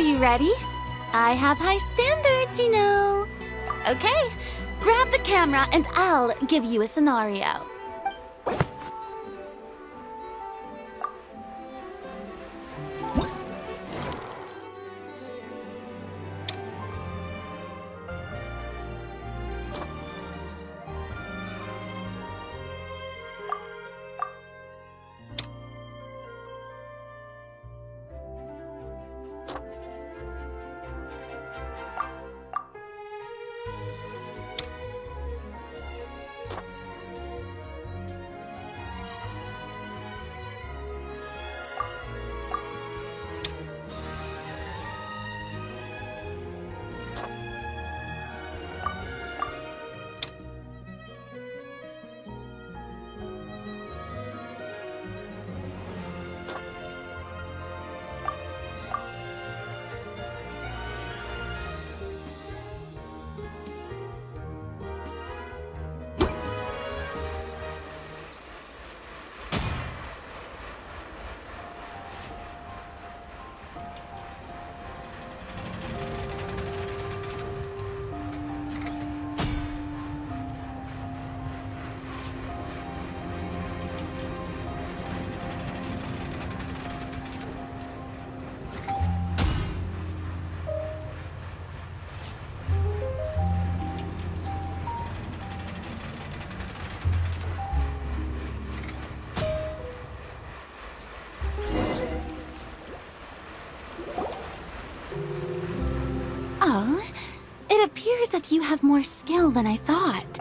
you ready? I have high standards, you know. Okay, grab the camera and I'll give you a scenario. Oh, it appears that you have more skill than I thought.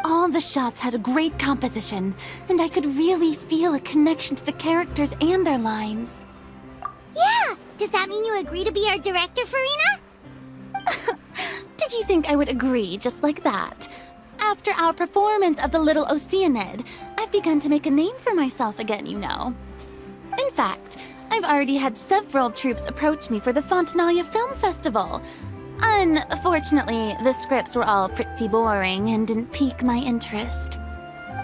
All the shots had a great composition, and I could really feel a connection to the characters and their lines. Yeah! Does that mean you agree to be our director, Furina? Did you think I would agree just like that? After our performance of the Little Oceanid, I've begun to make a name for myself again, you know. In fact, I've already had several troops approach me for the Fontanalia Film Festival. Unfortunately, the scripts were all pretty boring and didn't pique my interest.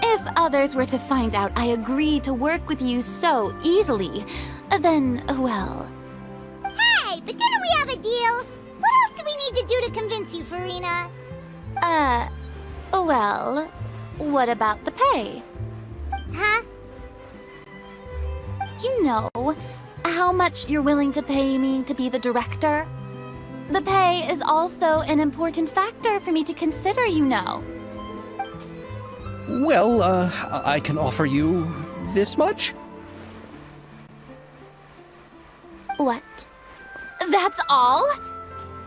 If others were to find out I agreed to work with you so easily, then, well... Hey, but didn't we have a deal? What else do we need to do to convince you, Furina? Well, what about the pay? Huh? You know, how much you're willing to pay me to be the director? The pay is also an important factor for me to consider, you know. Well, I can offer you this much? What? That's all?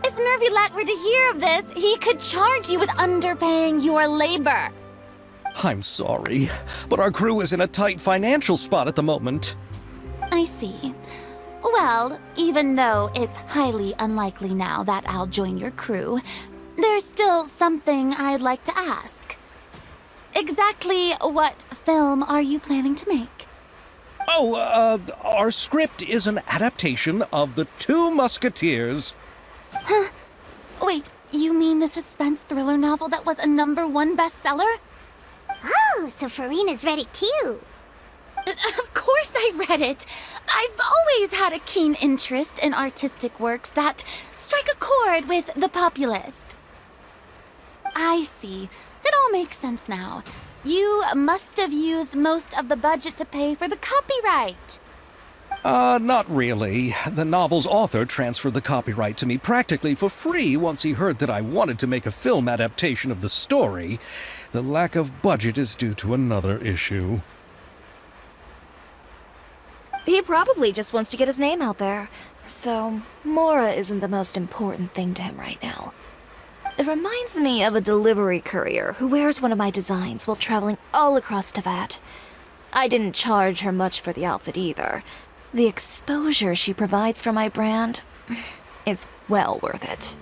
If Nervilet were to hear of this, he could charge you with underpaying your labor. I'm sorry, but our crew is in a tight financial spot at the moment. I see. Well, even though it's highly unlikely now that I'll join your crew, there's still something I'd like to ask. Exactly what film are you planning to make? Oh, our script is an adaptation of The Two Musketeers. Huh? Wait, you mean the suspense thriller novel that was a #1 bestseller? Oh, so Furina's read it too. Of course I read it. I've always had a keen interest in artistic works that strike a chord with the populace. I see. It all makes sense now. You must have used most of the budget to pay for the copyright. Not really. The novel's author transferred the copyright to me practically for free once he heard that I wanted to make a film adaptation of the story. The lack of budget is due to another issue. He probably just wants to get his name out there. So, Mora isn't the most important thing to him right now. It reminds me of a delivery courier who wears one of my designs while traveling all across Teyvat. I didn't charge her much for the outfit either. The exposure she provides for my brand is well worth it.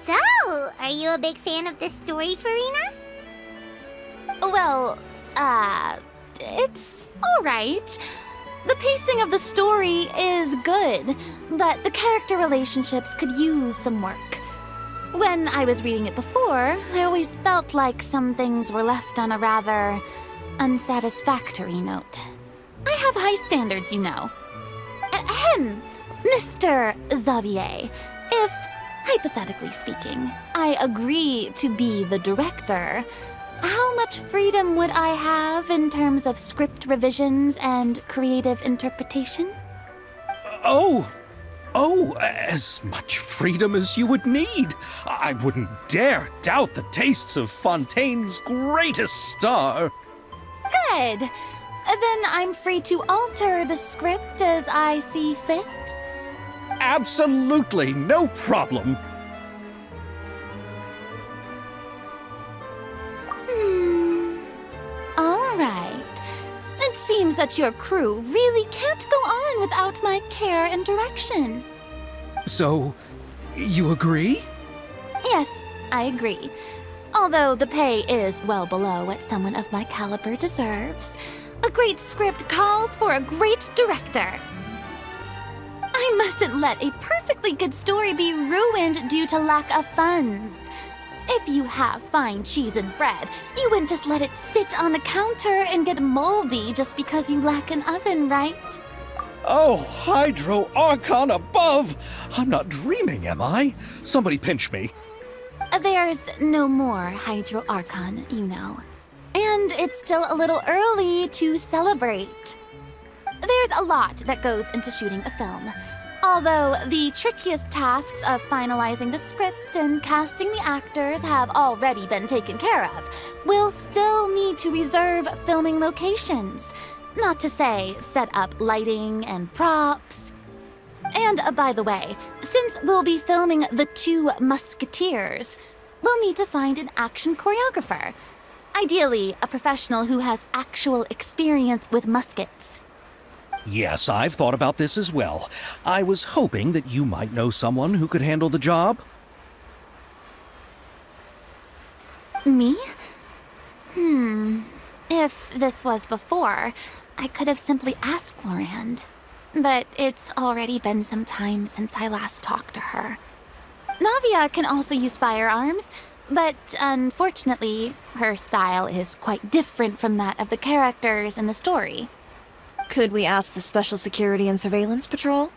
So, are you a big fan of this story, Furina? Well, it's alright. The pacing of the story is good, but the character relationships could use some work. When I was reading it before, I always felt like some things were left on a rather unsatisfactory note. I have high standards, you know. Mr. Xavier, if, hypothetically speaking, I agree to be the director, how much freedom would I have in terms of script revisions and creative interpretation? As much freedom as you would need. I wouldn't dare doubt the tastes of Fontaine's greatest star. Good. Then I'm free to alter the script as I see fit. Absolutely no problem. All right. It seems that your crew really can't go on without my care and direction. So, you agree? Yes, I agree. Although the pay is well below what someone of my caliber deserves, a great script calls for a great director. I mustn't let a perfectly good story be ruined due to lack of funds. If you have fine cheese and bread, you wouldn't just let it sit on the counter and get moldy just because you lack an oven, right? Oh, Hydro Archon above! I'm not dreaming, am I? Somebody pinch me. There's no more Hydro Archon, you know. And it's still a little early to celebrate. There's a lot that goes into shooting a film. Although the trickiest tasks of finalizing the script and casting the actors have already been taken care of, we'll still need to reserve filming locations. Not to say set up lighting and props. And by the way, since we'll be filming The Two Musketeers, we'll need to find an action choreographer. Ideally, a professional who has actual experience with muskets. Yes, I've thought about this as well. I was hoping that you might know someone who could handle the job. Me? If this was before, I could have simply asked Glorand. But it's already been some time since I last talked to her. Navia can also use firearms, but unfortunately, her style is quite different from that of the characters in the story. Could we ask the Special Security and Surveillance Patrol?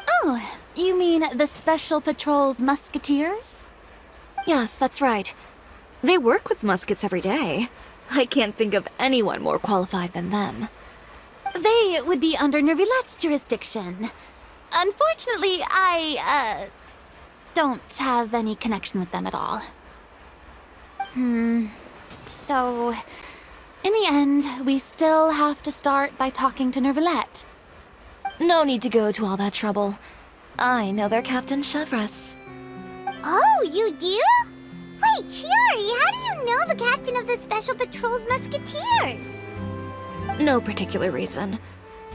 Oh, you mean the Special Patrol's Musketeers? Yes, that's right. They work with muskets every day. I can't think of anyone more qualified than them. They would be under Nervilette's jurisdiction. Unfortunately, I, don't have any connection with them at all. So, in the end, we still have to start by talking to Nervilette. No need to go to all that trouble. I know their Captain Chevres. Oh, you do? Wait, Chiari, how do you know the captain of the Special Patrol's Musketeers? No particular reason.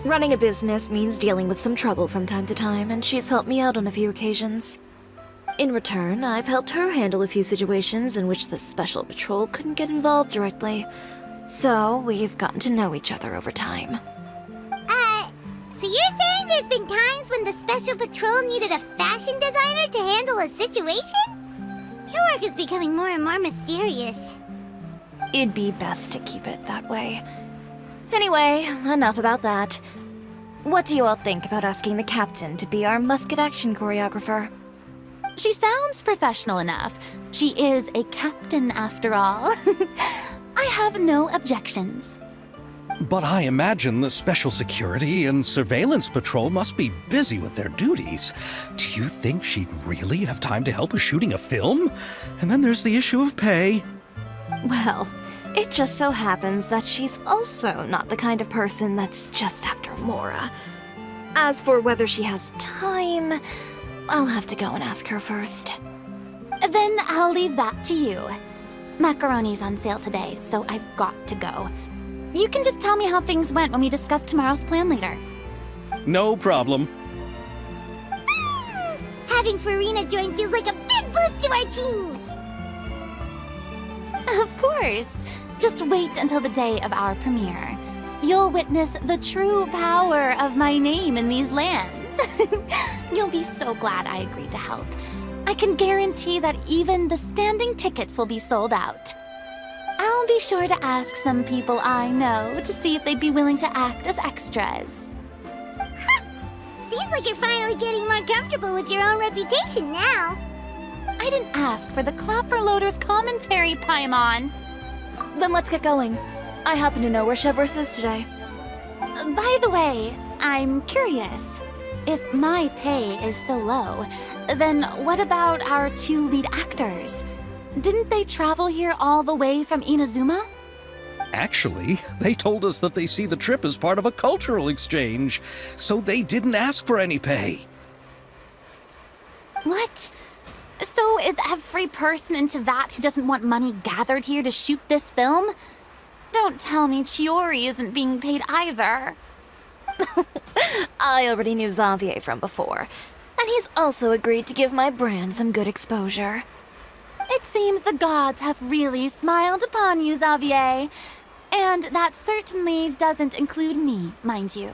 Running a business means dealing with some trouble from time to time, and she's helped me out on a few occasions. In return, I've helped her handle a few situations in which the Special Patrol couldn't get involved directly. So, we've gotten to know each other over time. So you're saying there's been times when the Special Patrol needed a fashion designer to handle a situation? Your work is becoming more and more mysterious. It'd be best to keep it that way. Anyway, enough about that. What do you all think about asking the captain to be our musket action choreographer? She sounds professional enough. She is a captain, after all. I have no objections. But I imagine the Special Security and Surveillance Patrol must be busy with their duties. Do you think she'd really have time to help with shooting a film? And then there's the issue of pay. Well, it just so happens that she's also not the kind of person that's just after Mora. As for whether she has time, I'll have to go and ask her first. Then I'll leave that to you. Macaroni's on sale today, so I've got to go. You can just tell me how things went when we discuss tomorrow's plan later. No problem. Having Furina join feels like a big boost to our team! Of course. Just wait until the day of our premiere. You'll witness the true power of my name in these lands. You'll be so glad I agreed to help. I can guarantee that even the standing tickets will be sold out. I'll be sure to ask some people I know to see if they'd be willing to act as extras. seems like you're finally getting more comfortable with your own reputation now. I didn't ask for the Clapperloader's commentary, Paimon. Then let's get going. I happen to know where Chevreuse is today. By the way, I'm curious. If my pay is so low, then what about our 2 lead actors? Didn't they travel here all the way from Inazuma? Actually, they told us that they see the trip as part of a cultural exchange, so they didn't ask for any pay. What? So is every person in Tevat who doesn't want money gathered here to shoot this film? Don't tell me Chiori isn't being paid either. I already knew Xavier from before, and he's also agreed to give my brand some good exposure. It seems the gods have really smiled upon you, Xavier. And that certainly doesn't include me, mind you.